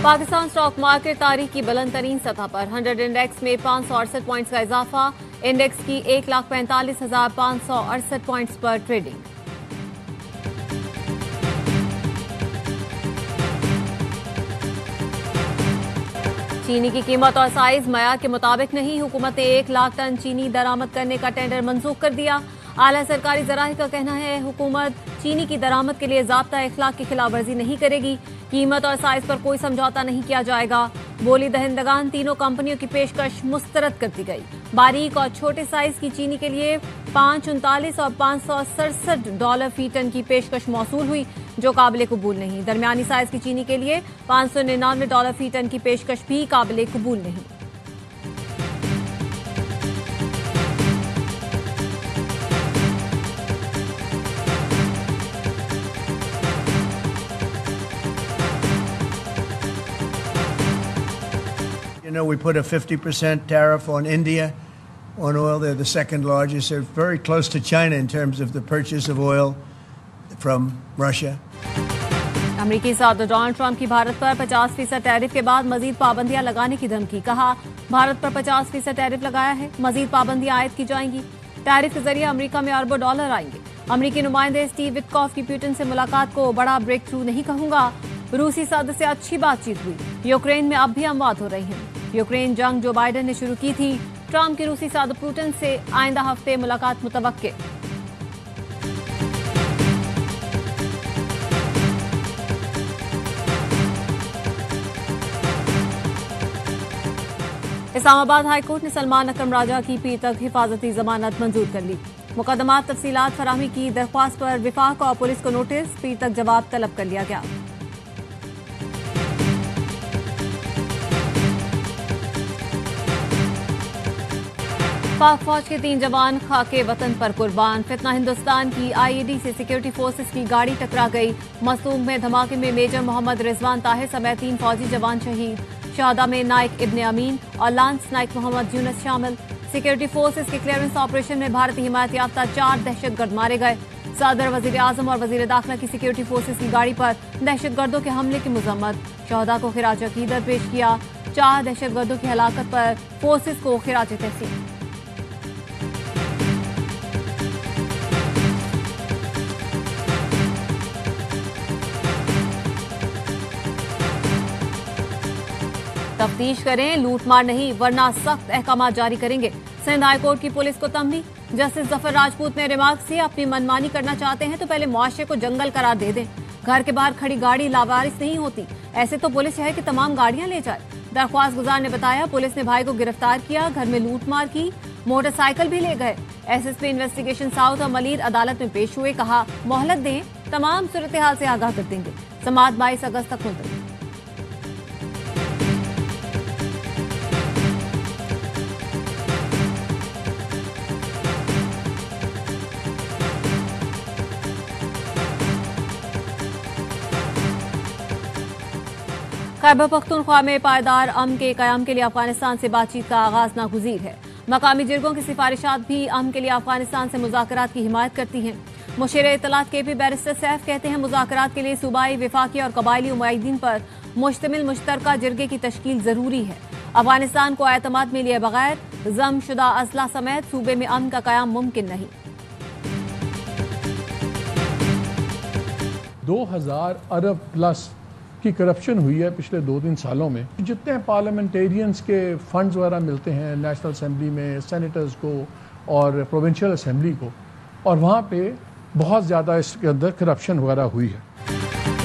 Pakistan stock market तारीख की बुलंद तरीन सतह पर 100 इंडेक्स में 568 पॉइंट्स का इजाफा। इंडेक्स की 1,45,568 पॉइंट्स पर ट्रेडिंग। चीनी की कीमत और साइज मयार के मुताबिक नहीं। हुकूमत ने 1 लाख टन चीनी दरामद करने का टेंडर मंजूर कर दिया। आला सरकारी जराये का कहना है हुकूमत चीनी की दरामद के लिए ज़ाब्ता इखलाक की खिलाफ वर्जी नहीं करेगी। कीमत और साइज पर कोई समझौता नहीं किया जाएगा। बोली दहिंदगान तीनों कंपनियों की पेशकश मुस्तरद कर दी गई। बारीक और छोटे साइज की चीनी के लिए $539 और $567 फी टन की पेशकश मौसूल हुई, जो काबिल कबूल नहीं। दरमियानी साइज की चीनी के लिए $599 फी टन की पेशकश भी काबिल कबूल नहीं। You know, we put a 50% tariff on India on oil. They're the second largest. They're very close to China in terms of the purchase of oil from Russia. अमेरिकी सदर डोनाल्ड ट्रंप की भारत पर 50% टैरिफ के बाद मजीद पाबंदियां लगाने की धमकी। कहा भारत पर 50% टैरिफ लगाया है, मजीद पाबंदियां आयद की जाएंगी। टैरिफ के जरिए अमेरिका में अरबों डॉलर आएंगे। अमेरिकी नुमाइंदे स्टीव विटकॉफ की पुतिन से मुलाकात को बड़ा ब्रेक थ्रू नहीं कहूंगा। रूसी सदर से अच्छी बातचीत हुई। यूक्रेन में अब भी अमवात हो रही हैं। यूक्रेन जंग जो बाइडेन ने शुरू की थी। ट्रंप की रूसी सदर पुतिन से आइंदा हफ्ते मुलाकात मुतवक्के। इस्लामाबाद हाईकोर्ट ने सलमान अकरम राजा की पीर तक हिफाजती जमानत मंजूर कर ली। मुकदमात तफसीलात फराहमी की दरख्वास्त पर विफाक और पुलिस को नोटिस, पीर तक जवाब तलब कर लिया गया। पाक फौज के 3 जवान खाके वतन पर कुर्बान। फितना हिंदुस्तान की आईईडी से सिक्योरिटी फोर्सेस की गाड़ी टकरा गई। मसूम में धमाके में मेजर मोहम्मद रिजवान ताहिर समेत 3 फौजी जवान शहीद। शहादा में नाइक इब्ने अमीन और लांस नाइक मोहम्मद यूनुस शामिल। सिक्योरिटी फोर्सेस के क्लियरेंस ऑपरेशन में भारतीय हिमायत याफ्ता 4 दहशतगर्द मारे गए। सदर, वजीर आजम और वजीर दाखिला की सिक्योरिटी फोर्सेस की गाड़ी पर दहशतगर्दों के हमले की मजम्मत। शहदा को खिराज अकीदत पेश किया। 4 दहशतगर्दों की हलाकत पर फोर्सेस को खिराज तहसीन। तफ्तीश करें, लूटमार नहीं वरना सख्त अहकाम जारी करेंगे। सिंध हाईकोर्ट की पुलिस को तंबीह। जस्टिस जफर राजपूत ने रिमार्क से अपनी मनमानी करना चाहते हैं तो पहले मुआशरे को जंगल करार दे दें। घर के बाहर खड़ी गाड़ी लावारिस नहीं होती, ऐसे तो पुलिस है कि तमाम गाड़ियां ले जाए। दरख्वास्त गुजार ने बताया पुलिस ने भाई को गिरफ्तार किया, घर में लूटमार की, मोटरसाइकिल भी ले गए। एसएसपी इन्वेस्टिगेशन साउथ और मलिर अदालत में पेश हुए। कहा मोहलत दें, तमाम सूरत हाल से आगाह कर देंगे। समाअत 22 अगस्त तक मुलतवी। खैबर पख्तूनख्वा में पायदार अमन के कयाम के लिए अफगानिस्तान से बातचीत का आगाज नागुज़ीर है। मकामी जिरगों की सिफारिशात भी अमन के लिए अफगानिस्तान से मुज़ाकरात की हिमायत करती हैं। मुशीर इत्तलात केपी बैरिस्टर सैफ कहते हैं मुज़ाकरात के लिए सूबाई, विफाकी और कबायली मुआहिदीन पर मुश्तमिल मुश्तरका जिरगे की तश्कील जरूरी है। अफगानिस्तान को एतमाद में लिए बगैर जमशुदा असला समेत सूबे में अमन का कयाम मुमकिन नहीं। 2000 अरब प्लस की करप्शन हुई है पिछले 2-3 सालों में। जितने पार्लियामेंटेरियंस के फंड्स वगैरह मिलते हैं नेशनल असेंबली में, सेनेटर्स को और प्रोविंशियल असेंबली को, और वहाँ पे बहुत ज़्यादा इसके अंदर करप्शन वगैरह हुई है।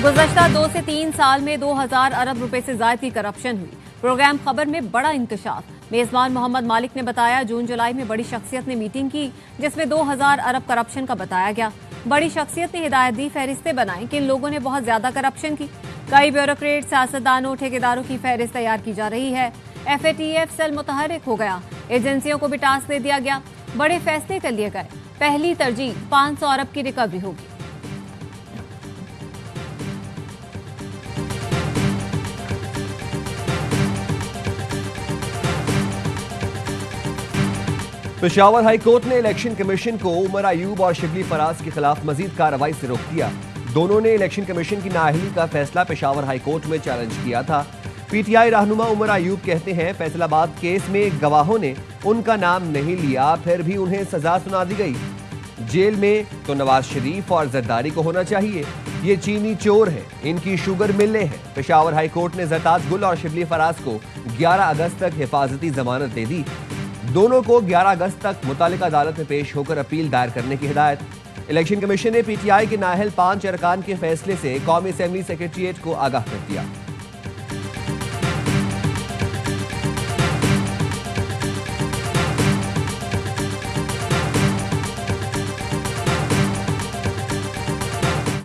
गुज़श्ता 2 से 3 साल में 2000 अरब रुपए से ज़ायद की करप्शन हुई। प्रोग्राम खबर में बड़ा इंकशाफ। मेजबान मोहम्मद मालिक ने बताया जून जुलाई में बड़ी शख्सियत ने मीटिंग की जिसमें 2000 अरब करप्शन का बताया गया। बड़ी शख्सियत ने हिदायत दी, फहरिस्तें बनाई कि इन लोगों ने बहुत ज्यादा करप्शन की। कई ब्यूरोक्रेट, सियासतदानों, ठेकेदारों की फहरिस्त तैयार की जा रही है। FATF सेल मुतहरिक हो गया। एजेंसियों को भी टास्क दे दिया गया। बड़े फैसले कर लिए गए। पहली तरजीह 500 अरब की रिकवरी होगी। पेशावर हाई कोर्ट ने इलेक्शन कमीशन को उमर अयूब और शिबली फराज के खिलाफ मजीद कार्रवाई से रोक दिया। दोनों ने इलेक्शन कमीशन की नाअहली का फैसला पेशावर हाई कोर्ट में चैलेंज किया था। पीटीआई रहनुमा उमर अयूब कहते हैं फैसलाबाद केस में गवाहों ने उनका नाम नहीं लिया, फिर भी उन्हें सजा सुना दी गई। जेल में तो नवाज शरीफ और जरदारी को होना चाहिए। ये चीनी चोर हैं, इनकी शुगर मिलें हैं। पेशावर हाई कोर्ट ने जरताज गुल और शिबली फराज को 11 अगस्त तक हिफाजती जमानत दे दी। दोनों को 11 अगस्त तक मुतालिका अदालत में पेश होकर अपील दायर करने की हिदायत। इलेक्शन कमीशन ने पीटीआई के नाअहल 5 अरकान के फैसले से कौमी असेंबली सेक्रेटेरिएट को आगाह कर दिया।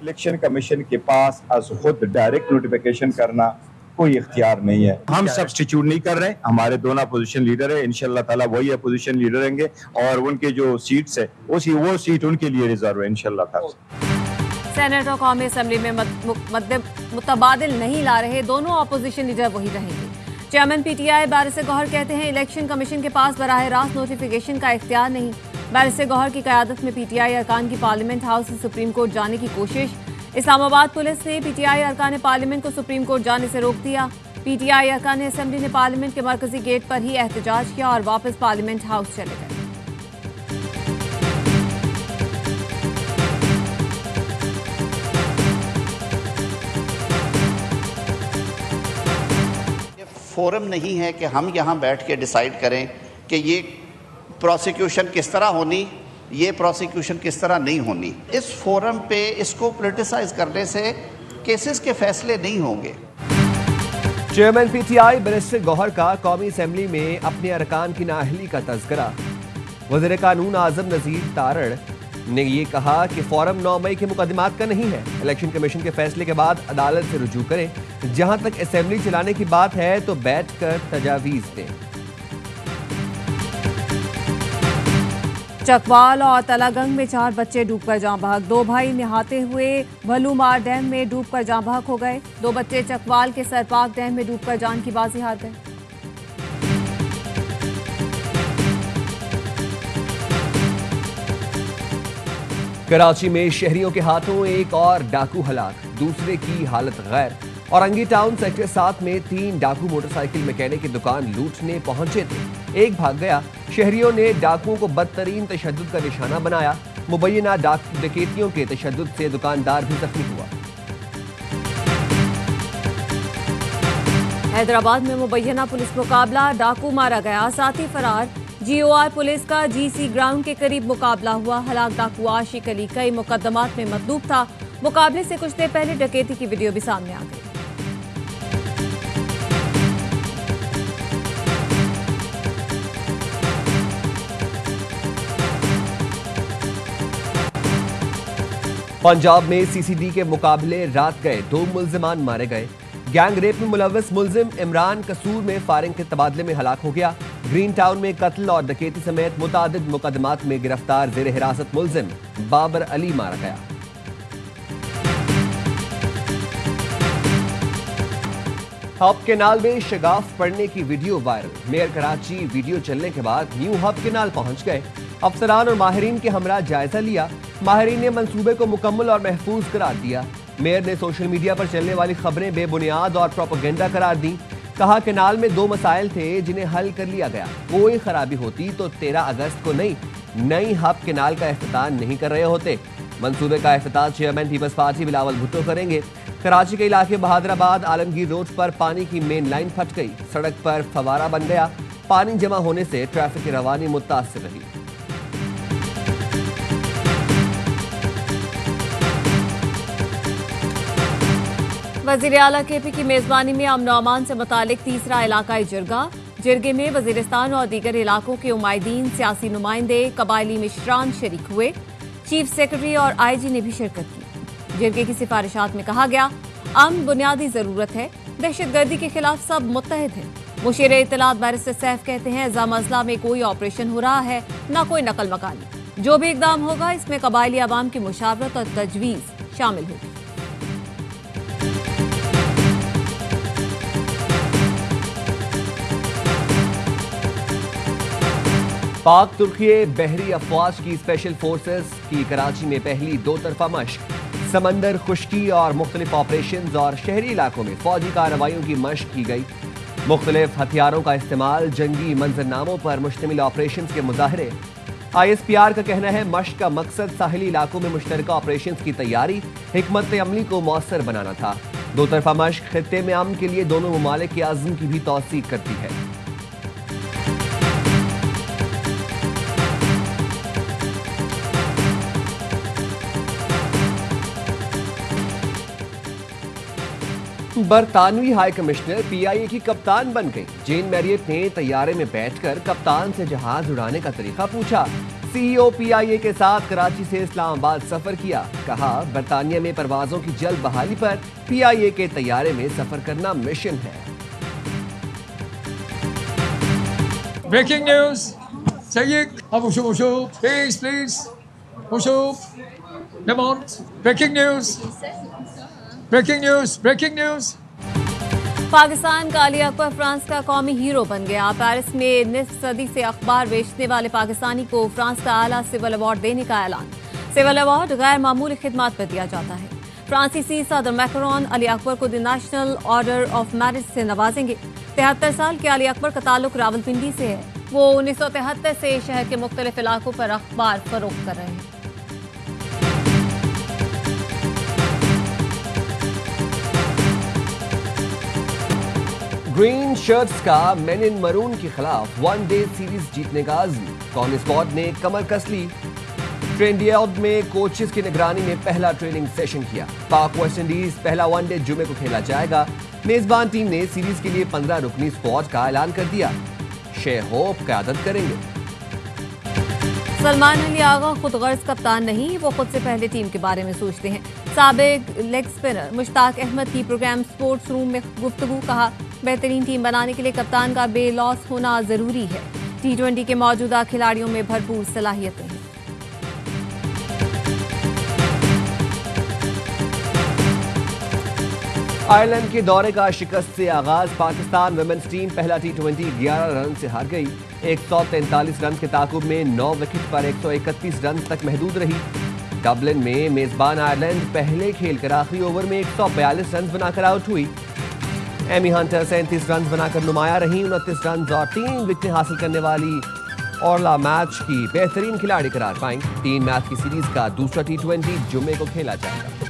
इलेक्शन कमीशन के पास आज खुद डायरेक्ट नोटिफिकेशन करना कोई इख्तियार नहीं है। हम सब्स्टिट्यूट नहीं कर रहे, हमारे दोनों अपोजिशन लीडर है, इंशाल्लाह ताला वही अपोजिशन लीडर रहेंगे और उनके जो सीट्स है वो सीट उनके लिए रिजर्व है इंशाल्लाह ताला। सेनेट और कौमी असेंबली में मुतबादिल नहीं ला रहे, दोनों अपोजिशन लीडर वही रहेंगे। चेयरमैन पीटीआई बैरिस्टर गौहर कहते हैं इलेक्शन कमीशन के पास बराह रास्त नोटिफिकेशन का इख्तियार नहीं। बैरिस्टर गौहर की क़यादत में पीटीआई अरकान की पार्लियामेंट हाउस से सुप्रीम कोर्ट जाने की कोशिश। इस्लामाबाद पुलिस ने पीटीआई अरकान पार्लियामेंट को सुप्रीम कोर्ट जाने से रोक दिया। पीटीआई अरकान असेंबली ने पार्लियामेंट के मरकजी गेट पर ही एहतजाज किया और वापस पार्लियामेंट हाउस चले गए। फोरम नहीं है कि हम यहाँ बैठ के डिसाइड करें कि ये प्रोसिक्यूशन किस तरह होनी, ये प्रोसिक्यूशन किस तरह नहीं होनी। इस फोरम पे इसको पॉलिटिसाइज करने से केसेस के फैसले नहीं होंगे। चेयरमैन पीटीआई बैरिस्टर गौहर का कौमी असेंबली में अपने अरकान की नाअहली का तज़किरा। वज़ीर कानून आज़म नज़ीर तारड़ ने ये कहा कि फोरम 9 मई के मुकदमात का नहीं है। इलेक्शन कमीशन के फैसले के बाद अदालत से रुजू करें। जहां तक असेंबली चलाने की बात है तो बैठकर तजावीज़ दें। चकवाल और तलागंग में 4 बच्चे डूबकर जाँ बहक। 2 भाई नहाते हुए भलूमार डैम में डूबकर जाँ बहक हो गए। 2 बच्चे चकवाल के सरपाक डैम में डूबकर जान की बाजी हार गए। कराची में शहरियों के हाथों एक और डाकू हलाक, दूसरे की हालत गैर। औरंगी टाउन सेक्टर 7 में 3 डाकू मोटरसाइकिल मैकेनिक की दुकान लूटने पहुंचे थे। एक भाग गया। शहरियों ने डाकुओं को बदतरीन तशद्दुद का निशाना बनाया। मुबैना डकैतियों के तशद्दुद से दुकानदार भी जख्मी हुआ। हैदराबाद में मुबैना पुलिस मुकाबला, डाकू मारा गया, साथी फरार। जीओआर पुलिस का जीसी ग्राउंड के करीब मुकाबला हुआ। हलाक डाकू आशिक अली कई मुकदमात में मतलूब था। मुकाबले से कुछ देर पहले डकैती की वीडियो भी सामने आ गई। पंजाब में सीसीडी के मुकाबले रात गए, 2 मुल्जिमान मारे गए। गैंग रेप में मुलव्वस मुल्जिम इमरान कसूर में फायरिंग के तबादले में हलाक हो गया। ग्रीन टाउन में कत्ल और डकैती समेत मुतादिद मुकदमात में गिरफ्तार जेर हिरासत मुल्जिम बाबर अली मारा गया। हब केनाल में शगाफ पड़ने की video viral. Mayor Karachi video चलने के बाद न्यू हब केनाल पहुंच गए। अफसरान और माहिरीन के हमरा जायजा लिया। माहिरीन ने मंसूबे को मुकम्मल और महफूज करार दिया। मेयर ने सोशल मीडिया पर चलने वाली खबरें बेबुनियाद और प्रोपेगेंडा करार दी। कहा केनाल में 2 मसाइल थे जिन्हें हल कर लिया गया। कोई खराबी होती तो 13 अगस्त को नई हब केनाल का इफ्तिताह नहीं कर रहे होते। मंसूबे का इफ्तिताह chairman Peoples Party Bilawal Bhutto करेंगे। कराची के इलाके बहादराबाद आलमगीर रोड पर पानी की मेन लाइन फट गई। सड़क पर फवारा बन गया। पानी जमा होने से ट्रैफिक की रवानी मुतासिर रही। वज़ीर आला केपी की मेजबानी में अमन अमान से मुतालिक तीसरा इलाकाई जिरगा। जिरगे में वजीरिस्तान और दीगर इलाकों के उमायदीन, सियासी नुमाइंदे, कबायली मिशरान शरीक हुए। चीफ सेक्रेटरी और आईजी ने भी शिरकत की। जिरगे की सिफारिशात में कहा गया अमन बुनियादी जरूरत है, दहशतगर्दी के खिलाफ सब मुत्तहिद हैं। मुशीर इत्तलात बैरिस्टर सैफ कहते हैं ज़ामज़ला में कोई ऑपरेशन हो रहा है, न कोई नकल मकानी। जो भी इकदाम होगा इसमें कबायली अवाम की मुशावरत और तजवीज़ शामिल होगी। पाक तुर्की बहरी अफवाज की स्पेशल फोर्सेस की कराची में पहली 2 तरफा मशक। समंदर, खुश्की और मुख्तलिफ ऑपरेशंस और शहरी इलाकों में फौजी कार्रवाइयों की मशक की गई। मुख्तलिफ हथियारों का इस्तेमाल, जंगी मंजरनामों पर मुश्तमिल ऑपरेशंस के मुजाहरे। ISPR का कहना है मशक का मकसद साहिली इलाकों में मुश्तरका ऑपरेशंस की तैयारी, हिकमत अमली को मौसर बनाना था। दो तरफा मशक खित्ते में अमन के लिए दोनों ममालिक के आज़म की भी तौसीक करती है। बरतानवी हाई कमिश्नर PIA की कप्तान बन गई। जेन मैरियट ने तैयारे में बैठकर कप्तान से जहाज उड़ाने का तरीका पूछा। CEO PIA के साथ कराची से इस्लामाबाद सफर किया। कहा, बरतानिया में परवाजों की जल्द बहाली पर PIA के तैयारे में सफर करना मिशन है। Breaking news, please, breaking news. Pakistan का अली अकबर फ्रांस का कौमी हीरो बन गया। पेरिस में निस्फ सदी से अखबार बेचने वाले पाकिस्तानी को फ्रांस का आला सिविल अवार्ड देने का ऐलान। सिविल अवार्ड गैर मामूली खिदमत पर दिया जाता है। फ्रांसीसी सदर मैक्रोन अली अकबर को the national order of merit से नवाजेंगे। 73 साल के अली अकबर का ताल्लुक रावलपिंडी से है। वो 1973 से शहर के मुख्तलिफ इलाकों पर अखबार फरोख्त कर रहे हैं। ग्रीन शर्ट्स का मेन इन मरून के खिलाफ वनडे सीरीज जीतने का आज़म। कौमी स्क्वाड ने कमर कस ली। ट्रेंडियार्ड में कोचेस की निगरानी में पहला ट्रेनिंग सेशन किया। पाक वेस्ट इंडीज पहला वनडे जुमे को खेला जाएगा। मेजबान टीम ने सीरीज के लिए 15 रुकनी स्क्वाड का ऐलान कर दिया। शेख होप क़यादत करेंगे। सलमान अली आगा खुद गर्ज कप्तान नहीं, वो खुद से पहले टीम के बारे में सोचते हैं। साबिक लेग स्पिनर मुश्ताक अहमद की प्रोग्राम स्पोर्ट्स रूम में गुफ्तगू। कहा, बेहतरीन टीम बनाने के लिए कप्तान का बेलॉस होना जरूरी है। T20 के मौजूदा खिलाड़ियों में भरपूर सलाहियतें हैं। आयरलैंड के दौरे का शिकस्त से आगाज। पाकिस्तान वुमेन्स टीम पहला T20 11 रन से हार गई। 143 रन के ताकुब में 9 विकेट पर 131 रन तक महदूद रही। डबलिन में मेजबान आयरलैंड पहले खेलकर आखिरी ओवर में 142 रन बनाकर आउट हुई। एमी हंटर 37 रन बनाकर नुमाया रही। 29 रन और 3 विकेट हासिल करने वाली ऑरला मैच की बेहतरीन खिलाड़ी करार पाई। 3 मैच की सीरीज का दूसरा T20 जुमे को खेला जाएगा।